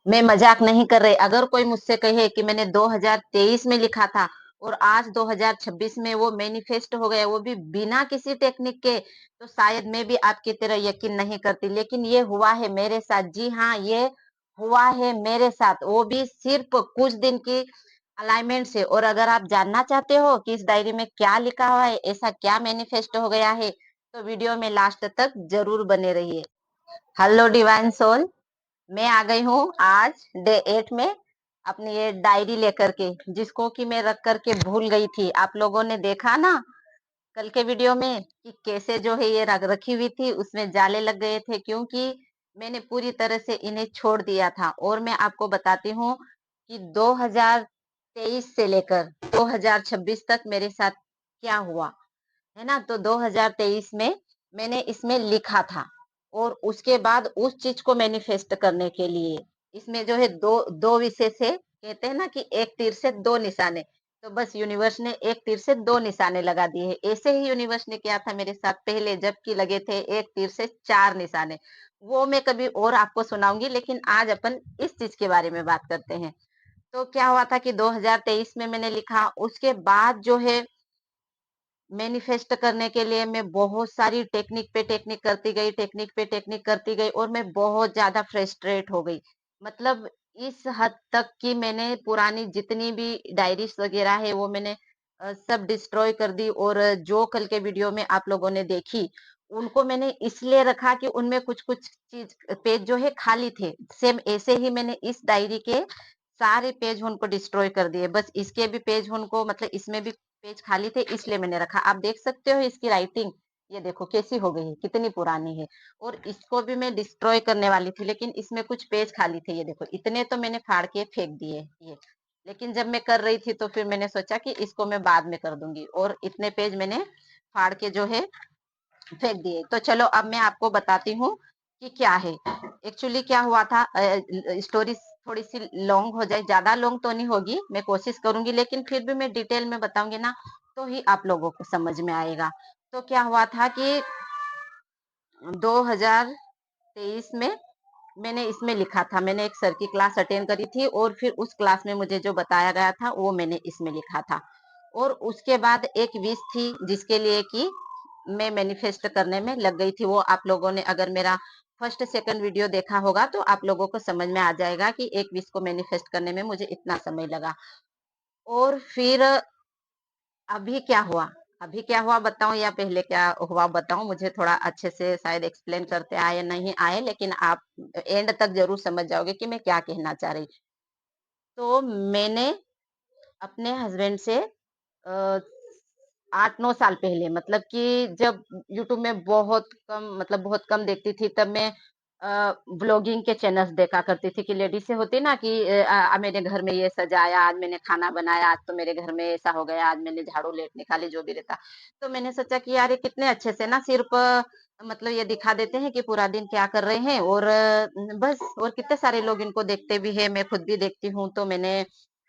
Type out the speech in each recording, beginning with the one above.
मैं मजाक नहीं कर रही। अगर कोई मुझसे कहे कि मैंने 2023 में लिखा था और आज 2026 में वो मैनिफेस्ट हो गया, वो भी बिना किसी टेक्निक के, तो शायद मैं भी आपकी तरह यकीन नहीं करती। लेकिन ये हुआ है मेरे साथ। जी हाँ, ये हुआ है मेरे साथ, वो भी सिर्फ कुछ दिन की अलाइनमेंट से। और अगर आप जानना चाहते हो कि इस डायरी में क्या लिखा हुआ है, ऐसा क्या मैनिफेस्ट हो गया है, तो वीडियो में लास्ट तक जरूर बने रहिए। हेलो डिवाइन सोल, मैं आ गई हूँ आज डे 8 में अपनी ये डायरी लेकर के, जिसको कि मैं रख करके भूल गई थी। आप लोगों ने देखा ना कल के वीडियो में कि कैसे जो है ये रख रखी हुई थी, उसमें जाले लग गए थे, क्योंकि मैंने पूरी तरह से इन्हें छोड़ दिया था। और मैं आपको बताती हूँ कि 2023 से लेकर 2026 तक मेरे साथ क्या हुआ है ना। तो 2023 में मैंने इसमें लिखा था, और उसके बाद उस चीज को मैनिफेस्ट करने के लिए इसमें जो है दो दो विषय से, कहते हैं ना कि एक तीर से दो निशाने। तो बस यूनिवर्स ने एक तीर से दो निशाने लगा दिए हैं। ऐसे ही यूनिवर्स ने किया था मेरे साथ पहले, जबकि लगे थे एक तीर से चार निशाने। वो मैं कभी और आपको सुनाऊंगी, लेकिन आज अपन इस चीज के बारे में बात करते हैं। तो क्या हुआ था कि 2023 में मैंने लिखा, उसके बाद जो है मैनिफेस्ट करने के लिए मैं बहुत सारी टेक्निक पे टेक्निक करती गई, टेक्निक पे टेक्निक करती गई, और मैं बहुत ज्यादा फ्रस्ट्रेट हो गई। मतलब इस हद तक कि मैंने पुरानी जितनी भी डायरीज वगैरह है वो मैंने सब डिस्ट्रॉय कर दी। और जो कल के वीडियो में आप लोगों ने देखी, उनको मैंने इसलिए रखा कि उनमें कुछ कुछ चीज पेज जो है खाली थे। सेम ऐसे ही मैंने इस डायरी के सारे पेज उनको डिस्ट्रॉय कर दिए। बस इसके भी पेज उनको, मतलब इसमें भी पेज खाली थे, इसलिए मैंने रखा। आप देख सकते हो इसकी राइटिंग, ये देखो कैसी हो गई है, कितनी पुरानी है। और इसको भी मैं डिस्ट्रॉय करने वाली थी, लेकिन इसमें कुछ पेज खाली थे, ये देखो। इतने तो मैंने फाड़ के फेंक दिए ये। लेकिन जब मैं कर रही थी तो फिर मैंने सोचा कि इसको मैं बाद में कर दूंगी, और इतने पेज मैंने फाड़ के जो है फेंक दिए। तो चलो अब मैं आपको बताती हूँ कि क्या है एक्चुअली क्या हुआ था। स्टोरी थोड़ी सी लॉन्ग हो जाए, ज्यादा लॉन्ग तो नहीं होगी, मैं कोशिश करूंगी, लेकिन फिर भी मैं डिटेल में बताऊंगी ना, तो ही आप लोगों को समझ में आएगा। तो क्या हुआ था कि 2023 में मैंने इसमें लिखा था, मैंने एक सर की क्लास अटेंड करी थी, और फिर उस क्लास में मुझे जो बताया गया था वो मैंने इसमें लिखा था। और उसके बाद एक विश थी जिसके लिए कि मैं मैनिफेस्ट करने में लग गई थी। वो आप लोगों ने अगर मेरा फर्स्ट सेकंड वीडियो देखा होगा तो आप लोगों को समझ में आ जाएगा कि एक विश को मैनिफेस्ट करने में मुझे इतना समय लगा। और फिर अभी क्या हुआ, अभी क्या हुआ बताऊं या पहले क्या हुआ बताऊं? मुझे थोड़ा अच्छे से शायद एक्सप्लेन करते आए या नहीं आए, लेकिन आप एंड तक जरूर समझ जाओगे कि मैं क्या कहना चाह रही। तो मैंने अपने हस्बैंड से 8-9 साल पहले, मतलब कि जब यूट्यूब में बहुत कम, मतलब बहुत कम देखती थी, तब मैं ब्लॉगिंग के चैनल्स देखा करती थी कि लेडीज से होती ना कि मेरे घर में ये सजाया, आज मैंने खाना बनाया, आज तो मेरे घर में ऐसा हो गया, आज मैंने झाड़ू लेट निकाली, जो भी रहता। तो मैंने सोचा कि यार ये कितने अच्छे से ना सिर्फ मतलब ये दिखा देते हैं कि पूरा दिन क्या कर रहे हैं, और बस। और कितने सारे लोग इनको देखते भी है, मैं खुद भी देखती हूँ। तो मैंने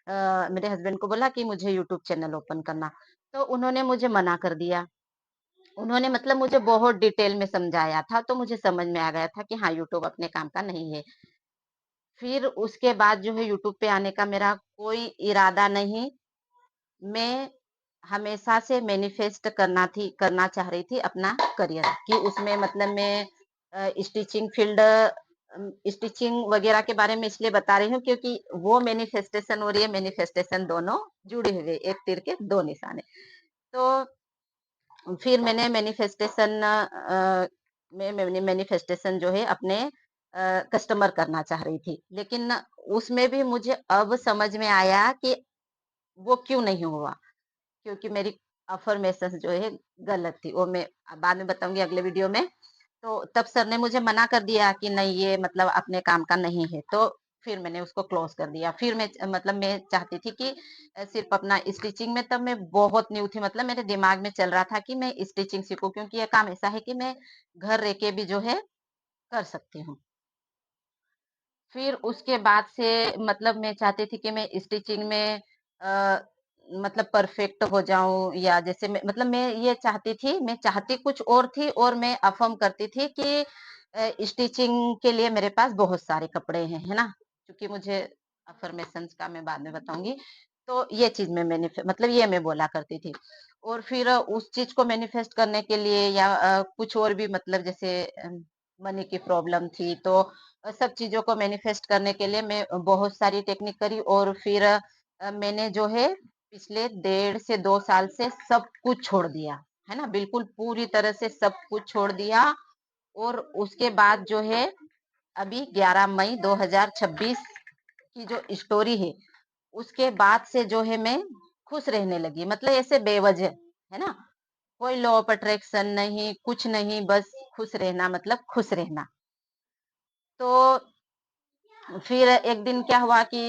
मेरे हस्बैंड को बोला कि मुझे यूट्यूब चैनल ओपन करना। तो उन्होंने मुझे मना कर दिया। उन्होंने मतलब मुझे बहुत डिटेल में समझाया था, तो मुझे समझ में आ गया था कि हाँ, यूट्यूब अपने काम का नहीं है। फिर उसके बाद जो है यूट्यूब पे आने का मेरा कोई इरादा नहीं। मैं हमेशा से मैनिफेस्ट करना चाह रही थी अपना करियर, कि उसमें मतलब मैं स्टिचिंग फील्ड, स्टिचिंग वगैरह के बारे में इसलिए बता रही हूँ क्योंकि वो मैनिफेस्टेशन और ये मैनिफेस्टेशन दोनों जुड़े हुए, एक तीर के दो निशाने। तो फिर मैंने मैनिफेस्टेशन जो है अपने कस्टमर करना चाह रही थी, लेकिन उसमें भी मुझे अब समझ में आया कि वो क्यों नहीं हुआ, क्योंकि मेरी अफर्मेशन जो है गलत थी। वो मैं बाद में बताऊंगी अगले वीडियो में। तो तब सर ने मुझे मना कर दिया कि नहीं, ये मतलब अपने काम का नहीं है। तो फिर मैंने उसको क्लोज कर दिया। फिर मैं मतलब मैं चाहती थी कि सिर्फ अपना स्टिचिंग में, तब मैं बहुत न्यू थी, मतलब मेरे दिमाग में चल रहा था कि मैं स्टिचिंग सीखूं, क्योंकि ये काम ऐसा है कि मैं घर रह के भी जो है कर सकती हूँ। फिर उसके बाद से मतलब मैं चाहती थी कि मैं स्टिचिंग में अ, मतलब परफेक्ट हो जाऊं, या जैसे मतलब मैं ये चाहती थी, मैं चाहती कुछ और थी, और मैं अफर्म करती थी कि स्टिचिंग के लिए मेरे पास बहुत सारे कपड़े हैं, है ना। क्योंकि मुझे अफ़र्मेशंस का मैं बाद में बताऊँगी। तो ये चीज़ मैं मतलब ये मैं बोला करती थी। और फिर उस चीज़ को मैनिफेस्ट करने के लिए या कुछ और भी मतलब जैसे मनी की प्रॉब्लम थी, तो सब चीज़ों को मैनिफेस्ट करने के लिए मैं बहुत सारी टेक्निक करी। और फिर मैंने जो है पिछले 1.5 से 2 साल से सब कुछ छोड़ दिया, है ना? बिल्कुल पूरी तरह से सब कुछ छोड़ दिया। और उसके बाद जो है अभी 11 मई 2026 की जो स्टोरी है, उसके बाद से जो है मैं खुश रहने लगी। मतलब ऐसे बेवजह, है ना? कोई लॉ ऑफ अट्रैक्शन नहीं, कुछ नहीं, बस खुश रहना मतलब खुश रहना। तो फिर एक दिन क्या हुआ कि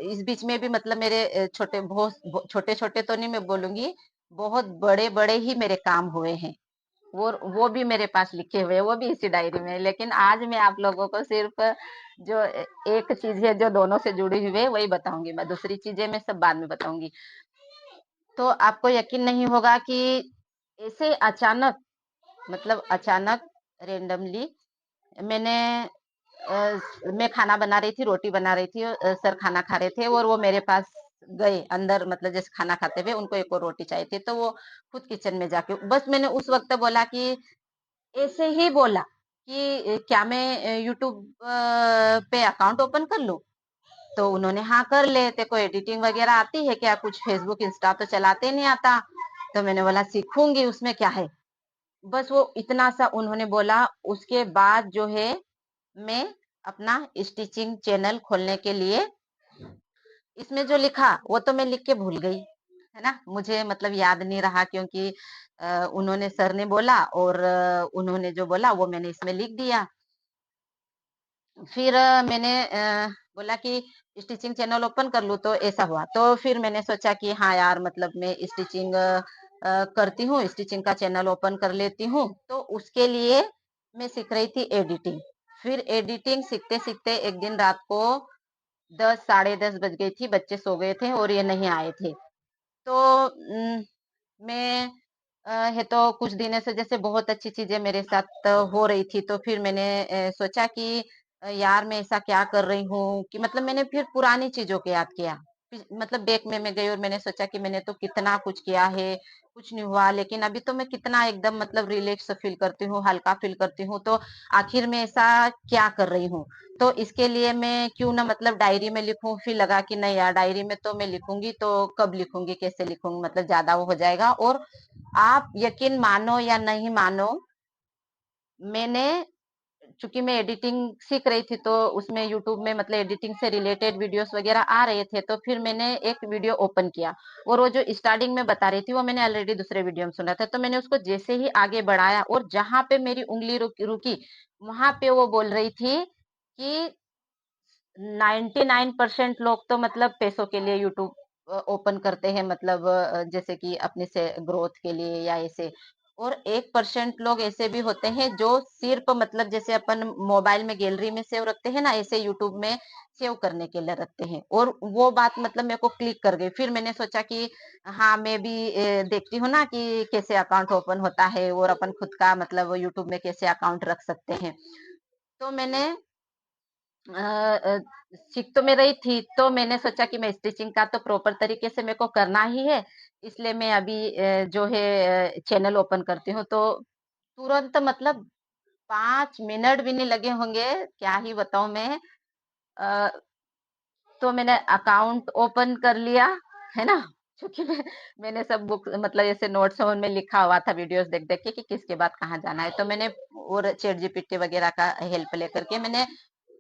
इस बीच में भी मतलब मेरे छोटे बहुत छोटे-छोटे तो नहीं मैं बोलूँगी, बहुत बड़े-बड़े ही मेरे काम हुए हैं। वो भी मेरे पास लिखे हुए हैं, वो भी इसी डायरी में है। लेकिन आज मैं आप लोगों को सिर्फ़ जो एक चीज़ है जो दोनों से जुड़ी हुई है, वही बताऊँगी मैं, दूसरी चीज़ें मैं सब बाद में बताऊँगी। तो आपको यकीन नहीं होगा कि ऐसे अचानक, मतलब अचानक रैंडमली मैंने मैं खाना बना रही थी, रोटी बना रही थी, सर खाना खा रहे थे और वो मेरे पास गए अंदर, मतलब जैसे खाना खाते हुए उनको एक और रोटी चाहिए थी, तो वो खुद किचन में जाके बस मैंने उस वक़्त बोला कि ऐसे ही बोला कि क्या मैं यूट्यूब पे अकाउंट ओपन कर लूँ? तो उन्होंने हाँ कर ले, तेरे को एडिटिंग वग़ैरह आती है क्या? कुछ फ़ेसबुक, इंस्टा तो चलाते नहीं आता। तो मैंने बोला सीखूँगी, उसमें क्या है? बस वो इतना सा उन्होंने बोला। उसके बाद जो है मैं अपना स्टिचिंग चैनल खोलने के लिए इसमें जो लिखा वो तो मैं लिख के भूल गई, है ना? मुझे मतलब याद नहीं रहा, क्योंकि उन्होंने सर ने बोला और उन्होंने जो बोला वो मैंने इसमें लिख दिया। फिर मैंने बोला कि स्टिचिंग चैनल ओपन कर लूँ, तो ऐसा हुआ। तो फिर मैंने सोचा कि हाँ यार, मतलब मैं स्टिचिंग करती हूँ, स्टिचिंग का चैनल ओपन कर लेती हूँ। तो उसके लिए मैं सीख रही थी एडिटिंग। फिर एडिटिंग सीखते-सीखते एक दिन रात को 10 साढ़े 10 बज गई थी, बच्चे सो गए थे और ये नहीं आए थे। तो मैं है तो कुछ दिनों से जैसे बहुत अच्छी चीज़ें मेरे साथ हो रही थी, तो फिर मैंने सोचा कि यार मैं ऐसा क्या कर रही हूँ, कि मतलब मैंने फिर पुरानी चीज़ों को याद किया। मतलब बैक में मैं गई और मैंने सोचा कि मैंने तो कितना कुछ किया है, कुछ नहीं हुआ, लेकिन अभी तो मैं कितना एकदम मतलब रिलैक्स फ़ील करती हूँ, हल्का फ़ील करती हूँ, तो आखिर मैं ऐसा क्या कर रही हूँ? तो इसके लिए मैं क्यों ना मतलब डायरी में लिखूँ। फिर लगा कि नहीं यार, डायरी में तो मैं लिखूँगी, तो कब लिखूँगी, कैसे लिखूँगी, मतलब ज़्यादा वो हो जाएगा। और आप यकीन मानो या नहीं मानो, मैंने चूँकि मैं एडिटिंग सीख रही थी, तो उसमें यूट्यूब में मतलब एडिटिंग से रिलेटेड वीडियोज़ वग़ैरह आ रहे थे, तो फिर मैंने एक वीडियो ओपन किया और वो जो स्टार्टिंग में बता रही थी, वो मैंने ऑलरेडी दूसरे वीडियो में सुना था। तो मैंने उसको जैसे ही आगे बढ़ाया और जहाँ पे मेरी उँगली रुकी, वहाँ पे वो बोल रही थी कि 99% लोग तो मतलब पैसों के लिए यूट्यूब ओपन करते हैं, मतलब जैसे कि अपने से ग्रोथ के लिए या ऐसे। और 1% लोग ऐसे भी होते हैं जो सिर्फ मतलब जैसे अपन मोबाइल में गैलरी में सेव रखते हैं ना, ऐसे यूट्यूब में सेव करने के लिए रखते हैं। और वो बात मतलब मेरे को क्लिक कर गई। फिर मैंने सोचा कि हाँ, मैं भी देखती हूँ ना कि कैसे अकाउंट ओपन होता है और अपन खुद का मतलब यूट्यूब में कैसे अकाउंट रख सकते हैं। तो मैंने अ अ, सीख तो मैं रही थी, तो मैंने सोचा कि मैं स्टिचिंग का तो प्रॉपर तरीके से मेरे को करना ही है, इसलिए मैं अभी जो है चैनल ओपन करती हूँ। तो तुरंत मतलब 5 मिनट भी नहीं लगे होंगे, क्या ही बताऊँ मैं। अ, तो मैंने अकाउंट ओपन कर लिया, है ना? क्योंकि मैंने सब बुक मतलब ऐसे नोट्स में उनमें लिखा हुआ था वीडियोज़ देख-देख के कि किसके बाद कहाँ जाना है। तो मैंने और चैट जीपीटी वगैरह का हेल्प लेकर के मैंने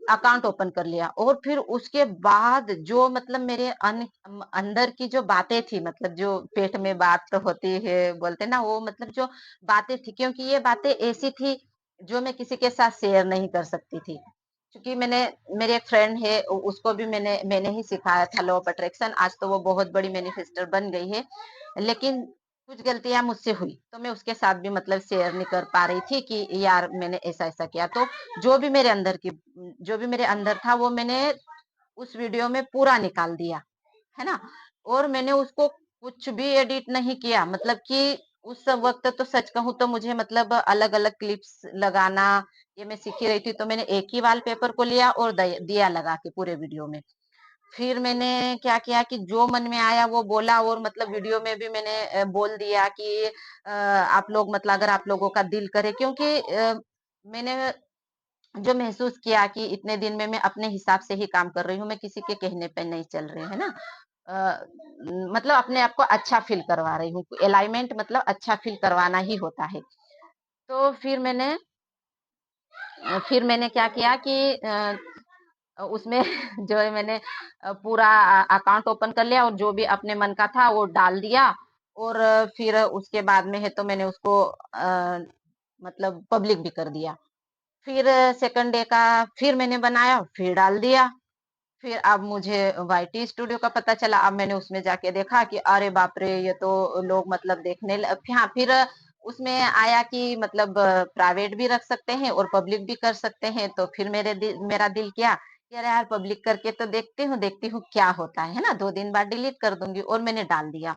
अकाउंट ओपन कर लिया। और फिर उसके बाद जो मतलब मेरे अंदर की जो बातें थी, मतलब जो पेट में बात तो होती है बोलते हैं ना, वो मतलब जो बातें थी, क्योंकि ये बातें ऐसी थी जो मैं किसी के साथ शेयर नहीं कर सकती थी। क्योंकि मैंने मेरी एक फ्रेंड है, उसको भी मैंने ही सिखाया था लॉ ऑफ अट्रैक्शन। आज तो वो बहुत बड़ी मैनिफेस्टर बन गई है। लेकिन कुछ गलतियाँ मुझसे हुई, तो मैं उसके साथ भी मतलब शेयर नहीं कर पा रही थी कि यार मैंने ऐसा-ऐसा किया। तो जो भी मेरे अंदर की जो भी मेरे अंदर था, वो मैंने उस वीडियो में पूरा निकाल दिया, है ना? और मैंने उसको कुछ भी एडिट नहीं किया, मतलब कि उस वक़्त तो सच कहूँ तो मुझे मतलब अलग-अलग क्लिप्स लगाना, ये मैं सीखी रही थी, तो मैंने एक ही वॉलपेपर को लिया और दिया लगा के पूरे वीडियो में। फिर मैंने क्या किया कि जो मन में आया वो बोला, और मतलब वीडियो में भी मैंने बोल दिया कि आप लोग मतलब अगर आप लोगों का दिल करे, क्योंकि मैंने जो महसूस किया कि इतने दिन में मैं अपने हिसाब से ही काम कर रही हूँ, मैं किसी के कहने पे नहीं चल रही, है ना? मतलब अपने आप को अच्छा फ़ील करवा रही हूँ। अलाइनमेंट मतलब अच्छा फ़ील करवाना ही होता है। तो फिर मैंने क्या किया कि उसमें जो है मैंने पूरा अकाउंट ओपन कर लिया और जो भी अपने मन का था वो डाल दिया, और फिर उसके बाद में है तो मैंने उसको मतलब पब्लिक भी कर दिया। फिर सेकंड डे का फिर मैंने बनाया, फिर डाल दिया। फिर अब मुझे वाईटी स्टूडियो का पता चला। अब मैंने उसमें जाके देखा कि अरे बाप रे! ये तो लोग मतलब देखने ल हाँ, फिर उसमें आया कि मतलब प्राइवेट भी रख सकते हैं और पब्लिक भी कर सकते हैं। तो फिर मेरा दिल किया कि अरे यार, पब्लिक करके तो देखती हूँ क्या होता है ना? 2 दिन बाद डिलीट कर दूँगी, और मैंने डाल दिया।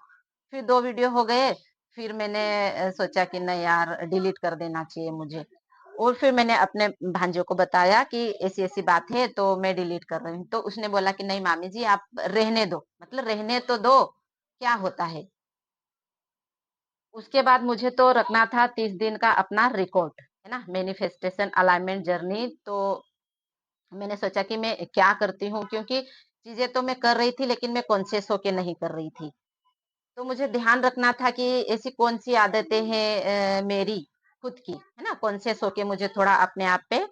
फिर 2 वीडियो हो गए, फिर मैंने सोचा कि नहीं यार, डिलीट कर देना चाहिए मुझे। और फिर मैंने अपने भांजे को बताया कि ऐसी-ऐसी बात है, तो मैं डिलीट कर रही हूँ। तो उसने बोला कि नहीं मामी जी, आप रहने दो, मतलब रहने तो दो, क्या होता है? उसके बाद मुझे तो रखना था 30 दिन का अपना रिकॉर्ड, है ना? Manifestation alignment journey. तो मैंने सोचा कि मैं क्या करती हूँ, क्योंकि चीज़ें तो मैं कर रही थी लेकिन मैं कॉन्शियस होके नहीं कर रही थी। तो मुझे ध्यान रखना था कि ऐसी कौन-सी आदतें हैं मेरी खुद की, है ना? कॉन्शियस होके मुझे थोड़ा अपने आप पे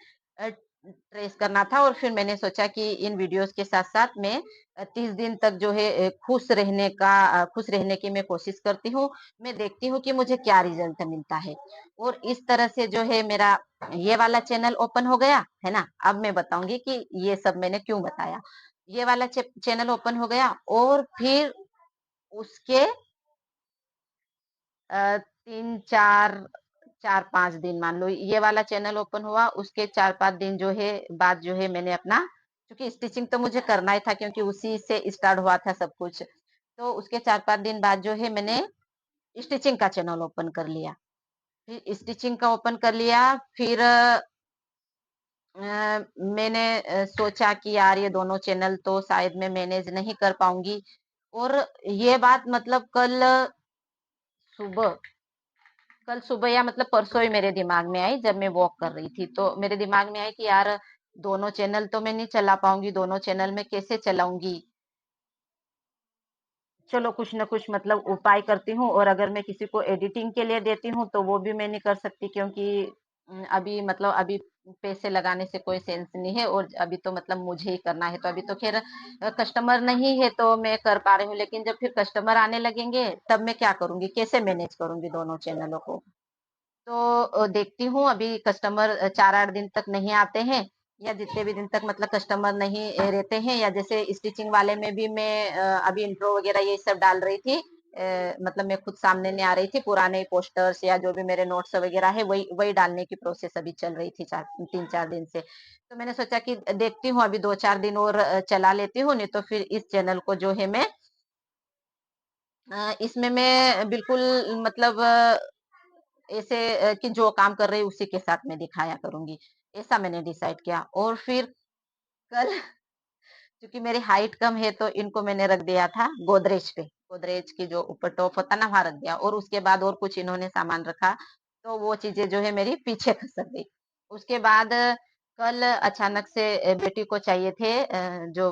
ट्रेस करना था, और फिर मैंने सोचा कि इन वीडियोज़ के साथ-साथ मैं 30 दिन तक जो है खुश रहने की मैं कोशिश करती हूँ। मैं देखती हूँ कि मुझे क्या रिज़ल्ट मिलता है, और इस तरह से जो है मेरा ये वाला चैनल ओपन हो गया, है ना? अब मैं बताऊँगी कि ये सब मैंने क्यों बताया। ये वाला चैनल ओपन हो गया, और फिर उसके 3-4 4-5 दिन मान लो ये वाला चैनल ओपन हुआ, उसके 4-5 दिन जो है बाद जो है मैंने अपना, क्योंकि स्टिचिंग तो मुझे करना ही था क्योंकि उसी से स्टार्ट हुआ था सब कुछ। तो उसके 4-5 दिन बाद जो है मैंने स्टिचिंग का चैनल ओपन कर लिया। फिर स्टिचिंग का ओपन कर लिया, फिर मैंने सोचा कि यार ये दोनों चैनल तो शायद मैं मैनेज नहीं कर पाऊँगी, और ये बात मतलब सुबह कल सुबह या मतलब परसों ही मेरे दिमाग में आई, जब मैं वॉक कर रही थी। तो मेरे दिमाग में आई कि यार, दोनों चैनल तो मैं नहीं चला पाऊँगी, दोनों चैनल मैं कैसे चलाऊँगी? चलो कुछ न कुछ मतलब उपाय करती हूँ, और अगर मैं किसी को एडिटिंग के लिए देती हूँ तो वो भी मैं नहीं कर सकती, क्योंकि अभी मतलब अभी पैसे लगाने से कोई सेंस नहीं है, और अभी तो मतलब मुझे ही करना है। तो अभी तो ख़ैर कस्टमर नहीं है तो मैं कर पा रही हूँ, लेकिन जब फिर कस्टमर आने लगेंगे तब मैं क्या करूँगी? कैसे मैनेज करूँगी दोनों चैनलों को? तो देखती हूँ, अभी कस्टमर 4-8 दिन तक नहीं आते हैं, या जितने भी दिन तक मतलब कस्टमर नहीं रहते हैं, या जैसे स्टिचिंग वाले में भी मैं अभी इंट्रो वगैरह ये सब डाल रही थी। मतलब मैं खुद सामने नहीं आ रही थी, पुराने पोस्टर्स या जो भी मेरे नोट्स वगैरह है वही वही डालने की प्रोसेस अभी चल रही थी 3-4 दिन से। तो मैंने सोचा कि देखती हूँ अभी 2-4 दिन और चला लेती हूँ, नहीं तो फिर इस चैनल को जो है मैं इसमें मैं बिल्कुल मतलब ऐसे कि जो काम कर रही है उसी के साथ मैं दिखाया करूँगी। ऐसा मैंने डिसाइड किया, और फिर कल क्योंकि मेरी हाइट कम है तो इनको मैंने रख दिया था गोदरेज पे। गोदरेज की जो ऊपर टॉप होता है ना, वहाँ रख दिया, और उसके बाद और कुछ इन्होंने सामान रखा, तो वो चीज़ें जो है मेरी पीछे खसक गई। उसके बाद कल अचानक से बेटी को चाहिए थे जो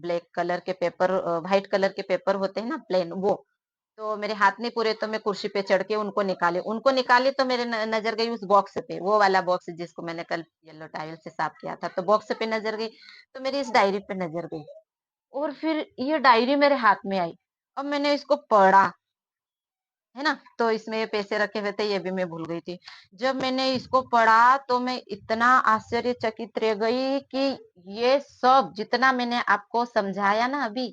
ब्लैक कलर के पेपर व्हाइट कलर के पेपर होते हैं ना प्लेन वो। तो मेरे हाथ नहीं पूरे, तो मैं कुर्सी पे चढ़ के उनको निकाली तो मेरे नजर गई उस बॉक्स पे, वो वाला बॉक्स जिसको मैंने कल येलो टाइल से साफ किया था, तो बॉक्स पे नजर गई, तो मेरी इस डायरी पे नजर गई, और फिर ये डायरी मेरे हाथ में आई। अब मैंने इसको पढ़ा, है ना? तो इसमें पैसे रखे हुए थे, ये भी मैं भूल गई थी। जब मैंने इसको पढ़ा तो मैं इतना आश्चर्यचकित रह गई कि ये सब जितना मैंने आपको समझाया ना अभी,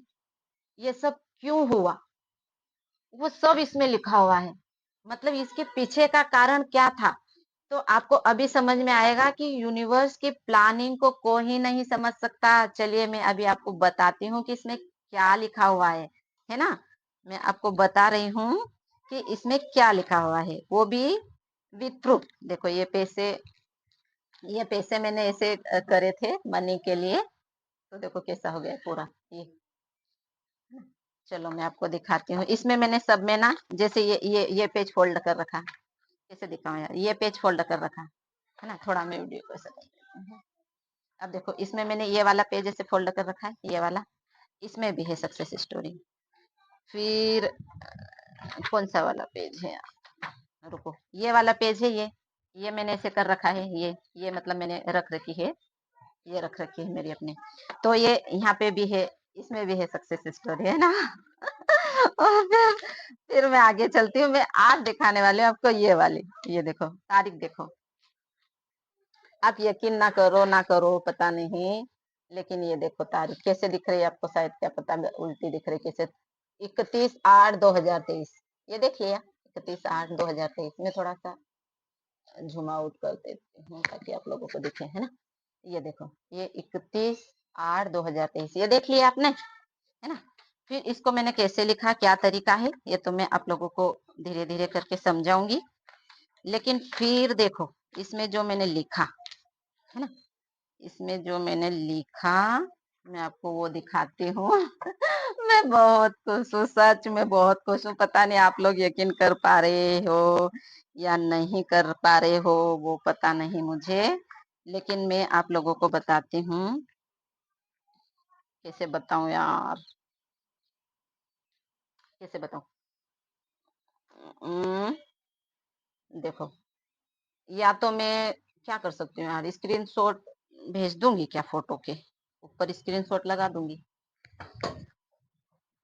ये सब क्यों हुआ? वो सब इसमें लिखा हुआ है। मतलब इसके पीछे का कारण क्या था? तो आपको अभी समझ में आएगा कि यूनिवर्स की प्लानिंग को कोई ही नहीं समझ सकता। चलिए मैं अभी आपको बताती हूँ कि इसमें क्या लिखा हुआ है ना? मैं आपको बता रही हूँ। कि इसमें क्या लिखा हुआ है, वो भी विथ प्रूफ। देखो ये पैसे मैंने ऐसे करे थे मनी के लिए, तो देखो कैसा हो गया पूरा ये। चलो मैं आपको दिखाती हूँ। इसमें मैंने सब में ना, जैसे ये पेज फोल्ड कर रखा, कैसे दिखाऊं यार, ये पेज फोल्ड कर रखा है ना। थोड़ा मैं वीडियो को ऐसा कर देती हूँ। अब देखो इसमें मैंने ये वाला पेज ऐसे फोल्ड कर रखा है, ये वाला, इसमें भी है सक्सेस स्टोरी। फिर कौन सा वाला पेज है, रुको, ये वाला पेज है, ये मैंने ऐसे कर रखा है, ये मतलब मैंने रख रखी है, ये रख रखी है मेरी अपने। तो ये यहाँ पे भी है, इसमें भी है सक्सेस स्टोरी, है ना। और फिर मैं आगे चलती हूँ। मैं आज दिखाने वाली हूँ आपको ये वाली, ये देखो तारीख देखो। आप यकीन ना करो ना करो पता नहीं, लेकिन ये देखो तारीख कैसे दिख रही है आपको, शायद क्या पता उल्टी दिख रही कैसे। 31/8/2023, ये देखिए 31/8/2023। मैं थोड़ा सा झूम आउट कर देती हूँ ताकि आप लोगों को दिखे, है ना। ये देखो, ये 31/8/2023, ये देख लिया आपने, है ना। फिर इसको मैंने कैसे लिखा, क्या तरीका है, ये तो मैं आप लोगों को धीरे धीरे करके समझाऊंगी। लेकिन फिर देखो इसमें जो मैंने लिखा, है ना, इसमें जो मैंने लिखा मैं आपको वो दिखाती हूँ। मैं बहुत खुश हूँ, सच में बहुत खुश हूँ। पता नहीं आप लोग यकीन कर पा रहे हो या नहीं कर पा रहे हो, वो पता नहीं मुझे, लेकिन मैं आप लोगों को बताती हूँ। कैसे बताऊं यार, कैसे बताऊं। उम्म, देखो, या तो मैं क्या कर सकती हूँ यार, स्क्रीनशॉट भेज दूंगी क्या, फोटो के ऊपर स्क्रीनशॉट लगा दूंगी,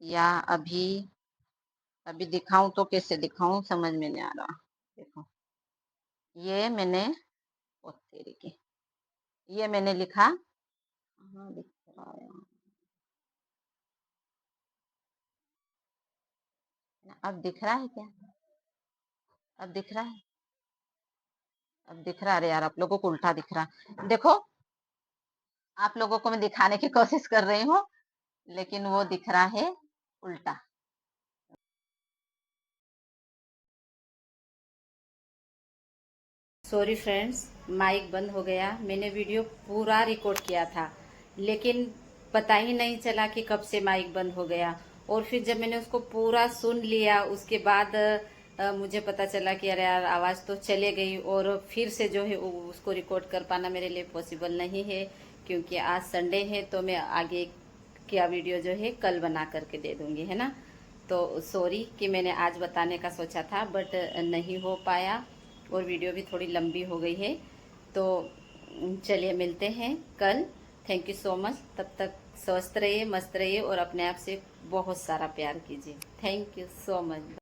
या अभी अभी दिखाऊं तो कैसे दिखाऊं, समझ में नहीं आ रहा। देखो ये मैंने, ओ तेरी की, ये मैंने लिखा, हाँ दिख रहा है, अब दिख रहा है क्या, अब दिख रहा है, अब दिख रहा है। अरे यार आप लोगों को उल्टा दिख रहा, देखो आप लोगों को मैं दिखाने की कोशिश कर रही हूँ, लेकिन वो दिख रहा है उल्टा। सॉरी फ्रेंड्स, माइक बंद हो गया। मैंने वीडियो पूरा रिकॉर्ड किया था, लेकिन पता ही नहीं चला कि कब से माइक बंद हो गया। और फिर जब मैंने उसको पूरा सुन लिया उसके बाद मुझे पता चला कि अरे यार आवाज़ तो चले गई, और फिर से जो है उसको रिकॉर्ड कर पाना मेरे लिए पॉसिबल नहीं है, क्योंकि आज संडे है। तो मैं आगे क्या वीडियो जो है कल बना करके दे दूंगी, है ना। तो सॉरी कि मैंने आज बताने का सोचा था बट नहीं हो पाया, और वीडियो भी थोड़ी लंबी हो गई है। तो चलिए मिलते हैं कल। Thank you so much. तब तक स्वस्थ रहिए, मस्त रहिए, और अपने आप से बहुत सारा प्यार कीजिए। Thank you so much.